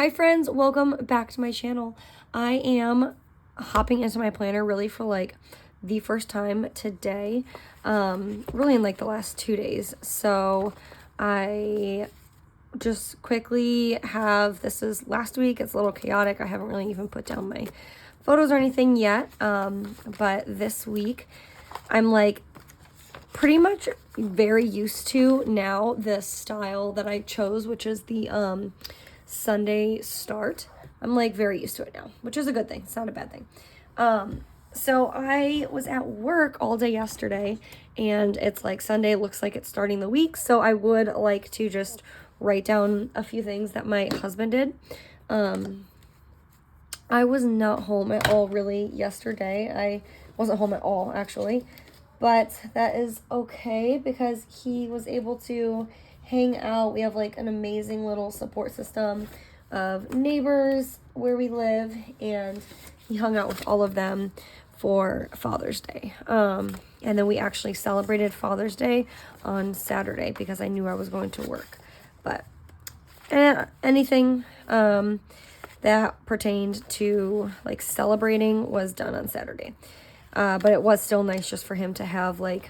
Hi friends, welcome back to my channel. I am hopping into my planner really for like the first time today, really in like the last 2 days. So I just quickly have, this is last week, it's a little chaotic. I haven't really even put down my photos or anything yet, but this week I'm like pretty much very used to now the style that I chose, which is the Sunday start. I'm like very used to it now, which is a good thing. It's not a bad thing. So I was at work all day yesterday, and it's like Sunday looks like it's starting the week. So I would like to just write down a few things that my husband did. I was not home at all really yesterday. I wasn't home at all actually, but that is okay because he was able to hang out. We have like an amazing little support system of neighbors where we live, and he hung out with all of them for Father's Day. And then we actually celebrated Father's Day on Saturday because I knew I was going to work. But anything that pertained to like celebrating was done on Saturday. But it was still nice just for him to have like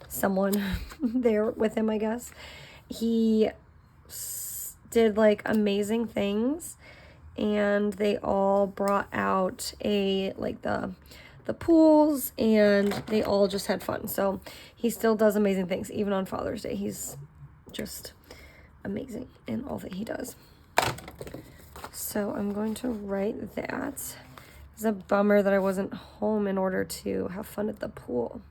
someone there with him, I guess. He did like amazing things, and they all brought out the pools, and they all just had fun. So he still does amazing things even on Father's Day. He's just amazing in all that he does. So I'm going to write that. It's a bummer that I wasn't home in order to have fun at the pool.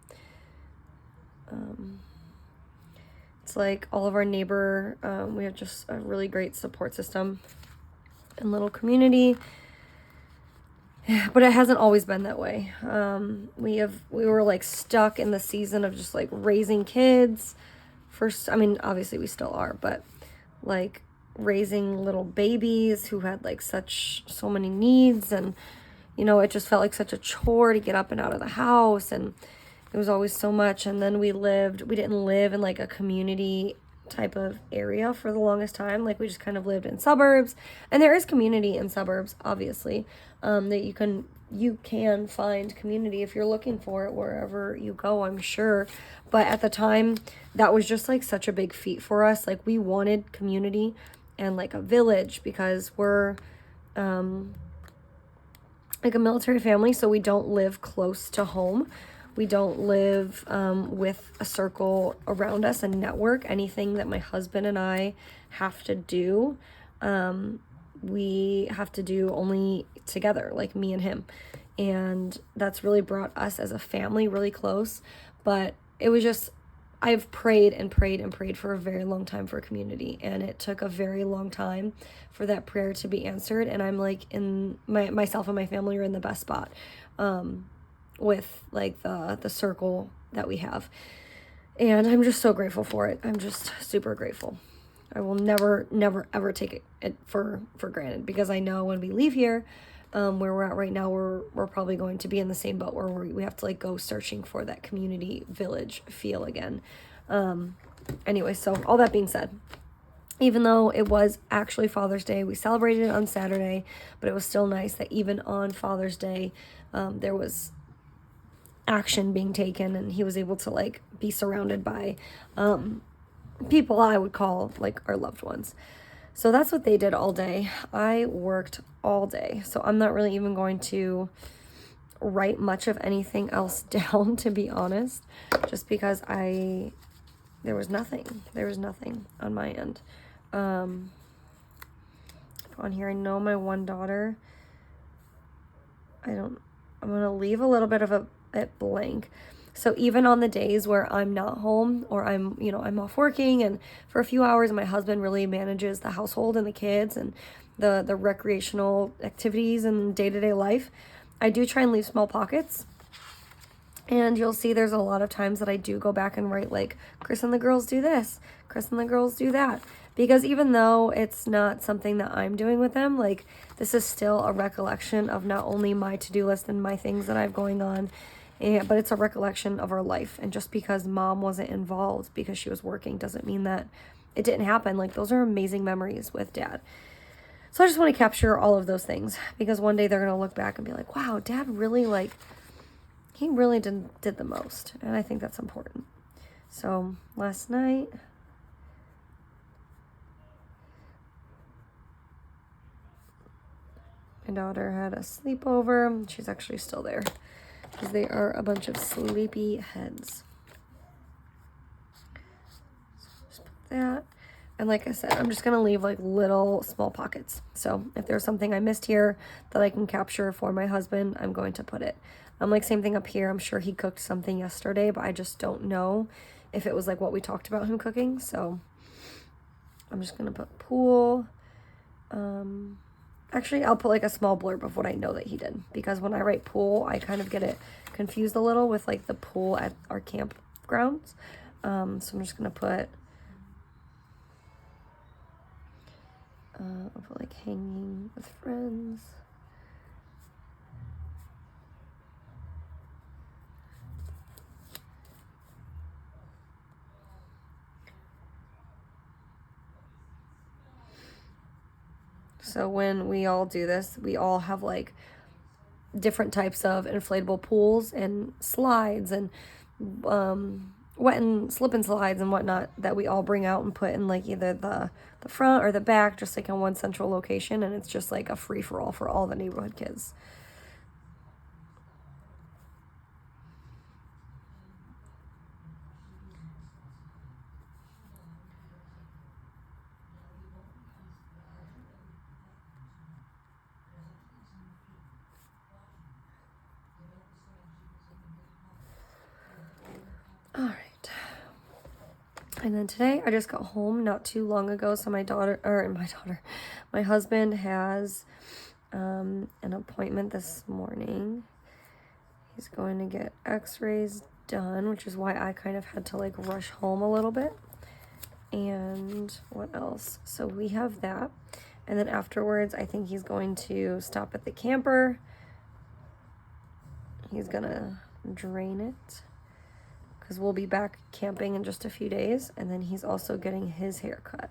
It's like all of our neighbor, we have just a really great support system and little community. But it hasn't always been that way. We were like stuck in the season of just like raising kids. First, I mean, obviously we still are, but like raising little babies who had like so many needs, and you know, it just felt like such a chore to get up and out of the house, and it was always so much. And then we didn't live in like a community type of area for the longest time. Like we just kind of lived in suburbs, and there is community in suburbs, obviously, that you can find community if you're looking for it wherever you go, I'm sure. But at the time, that was just like such a big feat for us. Like we wanted community and like a village because we're like a military family, so we don't live close to home. We don't live with a circle around us, a network. Anything that my husband and I have to do, we have to do only together, like me and him. And that's really brought us as a family really close. But it was just, I've prayed and prayed and prayed for a very long time for community, and it took a very long time for that prayer to be answered. And I'm like myself and my family are in the best spot with like the circle that we have, and I'm just so grateful for it. I'm just super grateful. I will never ever take it for granted, because I know when we leave here, where we're at right now, we're probably going to be in the same boat where we have to like go searching for that community village feel again. Anyway, so all that being said, even though it was actually Father's Day, we celebrated it on Saturday, but it was still nice that even on Father's Day, there was action being taken, and he was able to like be surrounded by people I would call like our loved ones. So that's what they did all day. I worked all day, so I'm not really even going to write much of anything else down, to be honest, just because there was nothing on my end. On here, I know my one daughter, I'm gonna leave a little bit of it blank. So even on the days where I'm not home, or I'm off working, and for a few hours, my husband really manages the household and the kids and the recreational activities and day-to-day life, I do try and leave small pockets. And you'll see there's a lot of times that I do go back and write like, Chris and the girls do this, Chris and the girls do that. Because even though it's not something that I'm doing with them, like this is still a recollection of not only my to-do list and my things that I have going on, but it's a recollection of our life. And just because mom wasn't involved because she was working doesn't mean that it didn't happen. Like those are amazing memories with dad. So I just want to capture all of those things, because one day they're going to look back and be like, wow, Dad really, like, he really did the most. And I think that's important. So last night, my daughter had a sleepover. She's actually still there because they are a bunch of sleepy heads. So just put that. And like I said, I'm just going to leave like little small pockets. So if there's something I missed here that I can capture for my husband, I'm going to put it. Like same thing up here. I'm sure he cooked something yesterday, but I just don't know if it was like what we talked about him cooking. So I'm just going to put pool. Actually, I'll put like a small blurb of what I know that he did, because when I write pool, I kind of get it confused a little with like the pool at our campgrounds. So I'm just going to put, I'll put like hanging with friends. So when we all do this, we all have like different types of inflatable pools and slides and wet and slip and slides and whatnot that we all bring out and put in like either the front or the back, just like in one central location. And it's just like a free-for-all for all the neighborhood kids. All right. And then today I just got home not too long ago. So my husband has an appointment this morning. He's going to get x-rays done, which is why I kind of had to like rush home a little bit. And what else? So we have that. And then afterwards, I think he's going to stop at the camper. He's gonna drain it, because we'll be back camping in just a few days. And then he's also getting his hair cut.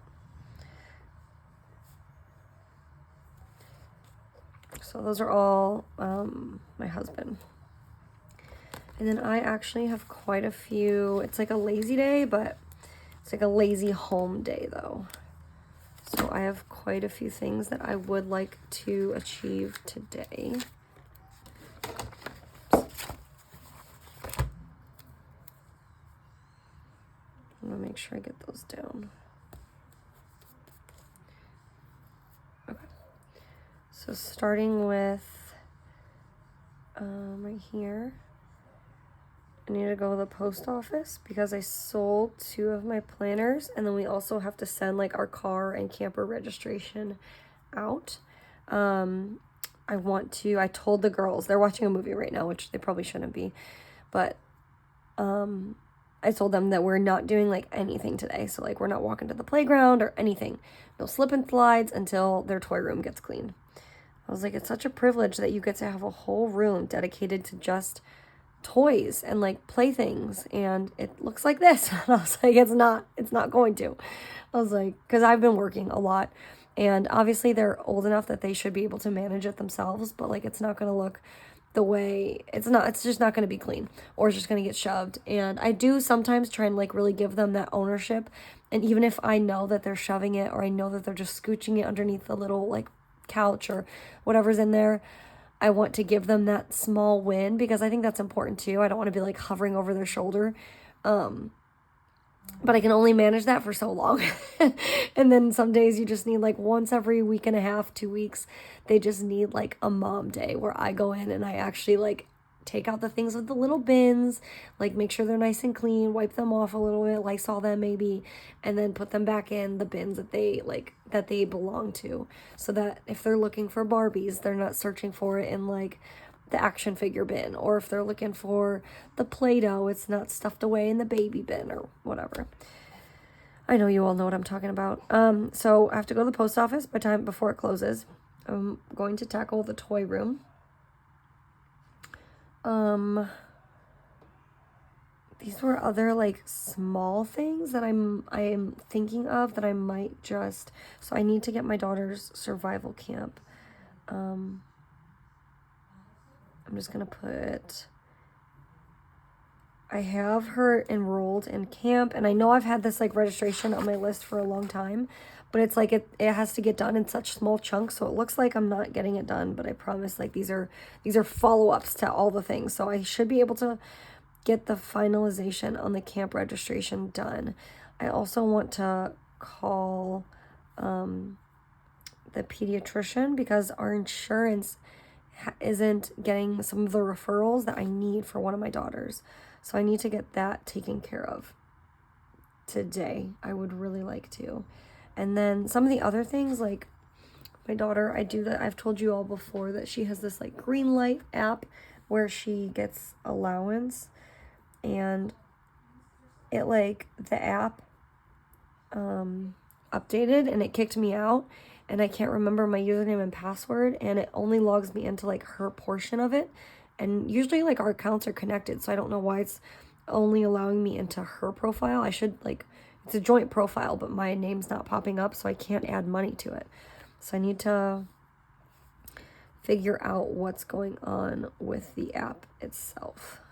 So those are all my husband. And then I actually have quite a few. It's like a lazy day, but it's like a lazy home day though. So I have quite a few things that I would like to achieve today. I'm gonna make sure I get those down. Okay. So starting with right here, I need to go to the post office because I sold 2 of my planners, and then we also have to send like our car and camper registration out. I told the girls, they're watching a movie right now, which they probably shouldn't be, but I told them that we're not doing like anything today. So like we're not walking to the playground or anything. No slip and slides until their toy room gets cleaned. I was like, it's such a privilege that you get to have a whole room dedicated to just toys and like playthings, and it looks like this. And I was like, it's not going to. I was like, because I've been working a lot, and obviously they're old enough that they should be able to manage it themselves, but like it's not going to look the way it's just not going to be clean, or it's just going to get shoved. And I do sometimes try and like really give them that ownership, and even if I know that they're shoving it, or I know that they're just scooching it underneath the little like couch or whatever's in there, I want to give them that small win, because I think that's important too. I don't want to be like hovering over their shoulder. But I can only manage that for so long. And then some days you just need like once every week and a half, 2 weeks, they just need like a mom day where I go in and I actually like take out the things with the little bins, like make sure they're nice and clean, wipe them off a little bit, Lysol them maybe, and then put them back in the bins that they belong to, so that if they're looking for Barbies, they're not searching for it in like the action figure bin, or if they're looking for the Play-Doh, it's not stuffed away in the baby bin or whatever. I know you all know what I'm talking about. So I have to go to the post office before it closes. I'm going to tackle the toy room. these were other like small things that I am thinking of that I might just, so I need to get my daughter's survival camp. I'm just gonna put, I have her enrolled in camp, and I know I've had this like registration on my list for a long time, but it's like it has to get done in such small chunks, so it looks like I'm not getting it done, but I promise like these are follow-ups to all the things, so I should be able to get the finalization on the camp registration done. I also want to call the pediatrician because our insurance isn't getting some of the referrals that I need for one of my daughters. So I need to get that taken care of today. I would really like to. And then some of the other things, like my daughter, I do that. I've told you all before that she has this like green light app where she gets allowance, and it like the app updated and it kicked me out, and I can't remember my username and password, and it only logs me into like her portion of it. And usually like our accounts are connected, so I don't know why it's only allowing me into her profile. I should like, it's a joint profile, but my name's not popping up, so I can't add money to it. So I need to figure out what's going on with the app itself.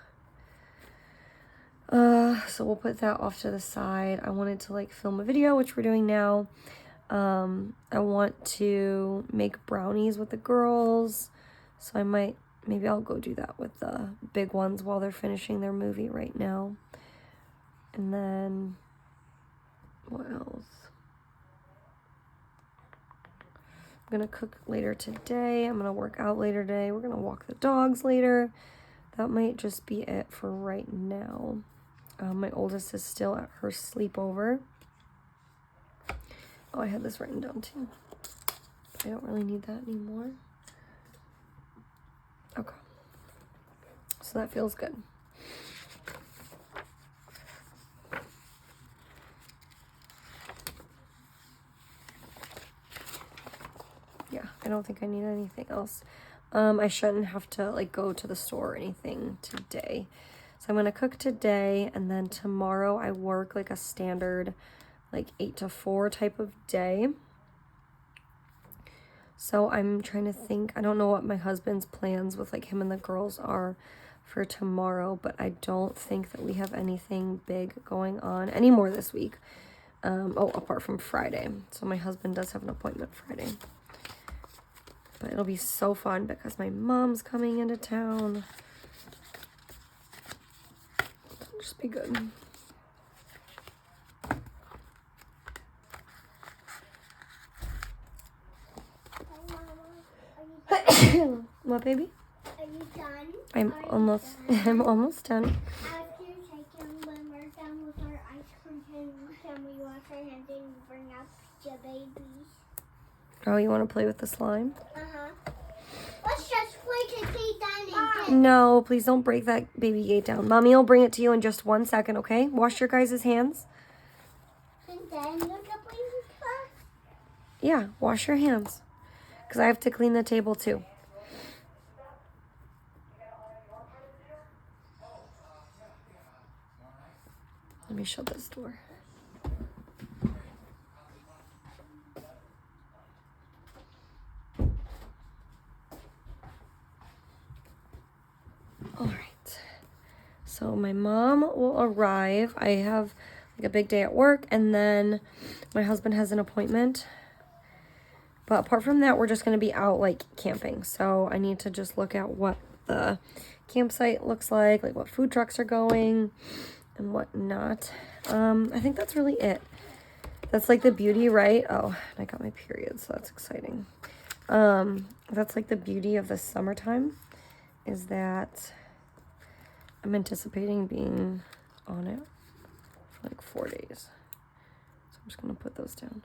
So we'll put that off to the side. I wanted to like film a video, which we're doing now. I want to make brownies with the girls, so maybe I'll go do that with the big ones while they're finishing their movie right now. And then, what else? I'm gonna cook later today. I'm gonna work out later today. We're gonna walk the dogs later. That might just be it for right now. My oldest is still at her sleepover. Oh, I had this written down too. I don't really need that anymore. Okay. So that feels good. Yeah, I don't think I need anything else. I shouldn't have to like go to the store or anything today. So I'm gonna cook today, and then tomorrow I work like a standard like 8 to 4 type of day. So I'm trying to think, I don't know what my husband's plans with like him and the girls are for tomorrow, but I don't think that we have anything big going on anymore this week. Apart from Friday. So my husband does have an appointment Friday. But it'll be so fun because my mom's coming into town. It'll just be good. What, baby? Are you done? I'm almost done. After taking, when we're done with our ice cream, can we wash our hands and bring up the babies? Oh, you want to play with the slime? Uh-huh. Let's just play to see down. No, please don't break that baby gate down. Mommy will bring it to you in just 1 second, okay? Wash your guys' hands. And then you're gonna bring it back? Yeah, wash your hands. Because I have to clean the table too. Let me shut this door. All right. So my mom will arrive. I have like a big day at work, and then my husband has an appointment. But apart from that, we're just going to be out like camping. So I need to just look at what the campsite looks like what food trucks are going and whatnot. I think that's really it. That's like the beauty, right? Oh, I got my period, so that's exciting. That's like the beauty of the summertime, is that I'm anticipating being on it for like 4 days. So I'm just going to put those down.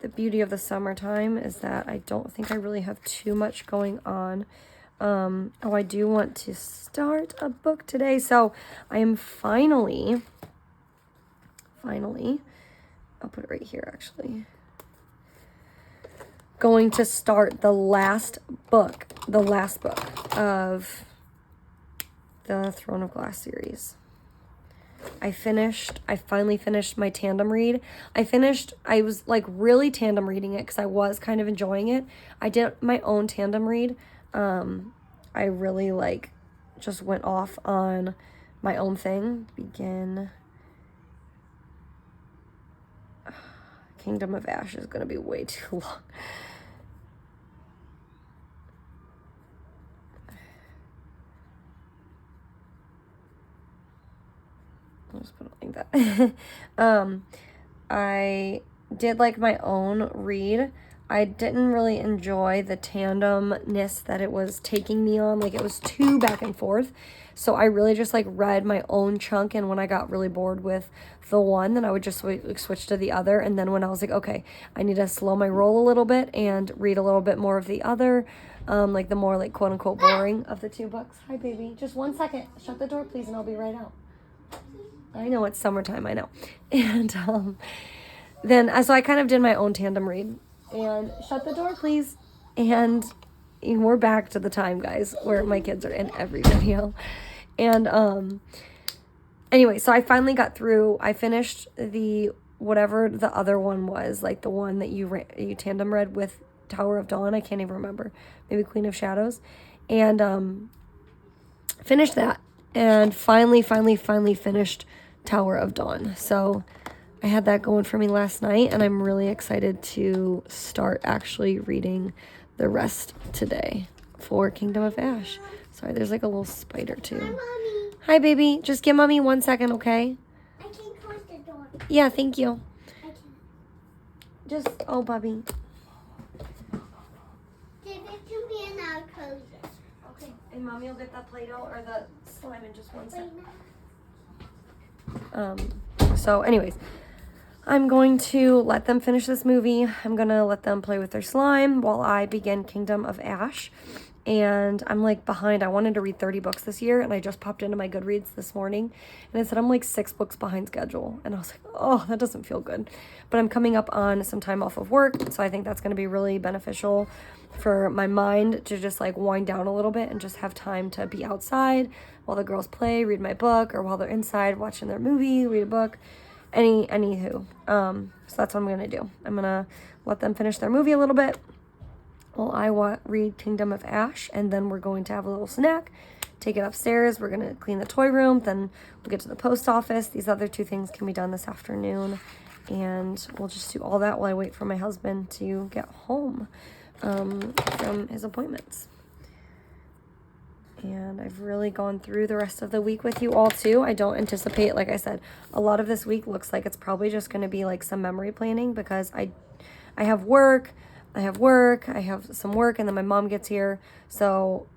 The beauty of the summertime is that I don't think I really have too much going on. I do want to start a book today. So I am finally, I'll put it right here actually, going to start the last book of the Throne of Glass series. I finally finished my tandem read. I was like really tandem reading it because I was kind of enjoying it. I did my own tandem read. I really like just went off on my own thing. Begin. Kingdom of Ash is going to be way too long. I'll just put it like that. I did like my own read. I didn't really enjoy the tandemness that it was taking me on. Like, it was too back and forth. So I really just like read my own chunk, and when I got really bored with the one, then I would just switch to the other. And then when I was like, okay, I need to slow my roll a little bit and read a little bit more of the other, like the more like quote unquote boring of the two books. Hi, baby. Just 1 second. Shut the door, please, and I'll be right out. I know it's summertime, I know. And then, so I kind of did my own tandem read. And shut the door, please. And we're back to the time, guys, where my kids are in every video. And anyway, so I finally got through. I finished the whatever the other one was, like the one that you tandem read with Tower of Dawn. I can't even remember. Maybe Queen of Shadows. And finished that. And finally finished Tower of Dawn. So I had that going for me last night, and I'm really excited to start actually reading the rest today for Kingdom of Ash. Sorry, there's like a little spider too. Hi, Mommy. Hi, baby. Just give Mommy 1 second, okay? I can close the door. Yeah, thank you. I can. Just, oh, Bubby. Give it to me and I'll close it. Okay, and Mommy will get that Play-Doh or the slime in just 1 second. So anyways, I'm going to let them finish this movie. I'm going to let them play with their slime while I begin Kingdom of Ash. And I'm like behind. I wanted to read 30 books this year, and I just popped into my Goodreads this morning, and it said I'm like 6 books behind schedule. And I was like, oh, that doesn't feel good. But I'm coming up on some time off of work, so I think that's going to be really beneficial for my mind to just like wind down a little bit and just have time to be outside while the girls play, read my book, or while they're inside watching their movie, read a book. Anywho, so that's what I'm gonna do. I'm gonna let them finish their movie a little bit while I read Kingdom of Ash, and then we're going to have a little snack, take it upstairs. We're gonna clean the toy room, then we'll get to the post office. These other 2 things can be done this afternoon, and we'll just do all that while I wait for my husband to get home from his appointments. And I've really gone through the rest of the week with you all too. I don't anticipate, like I said, a lot of this week looks like it's probably just going to be like some memory planning, because I have work, I have some work, and then my mom gets here. So,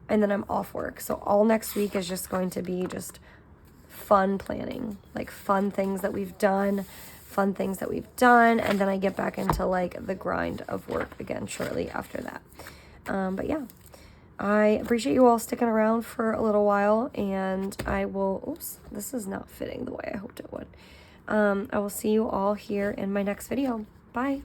and then I'm off work. So all next week is just going to be just fun planning, like fun things that we've done. And then I get back into like the grind of work again shortly after that. But yeah. I appreciate you all sticking around for a little while, and I will, oops, this is not fitting the way I hoped it would. I will see you all here in my next video. Bye.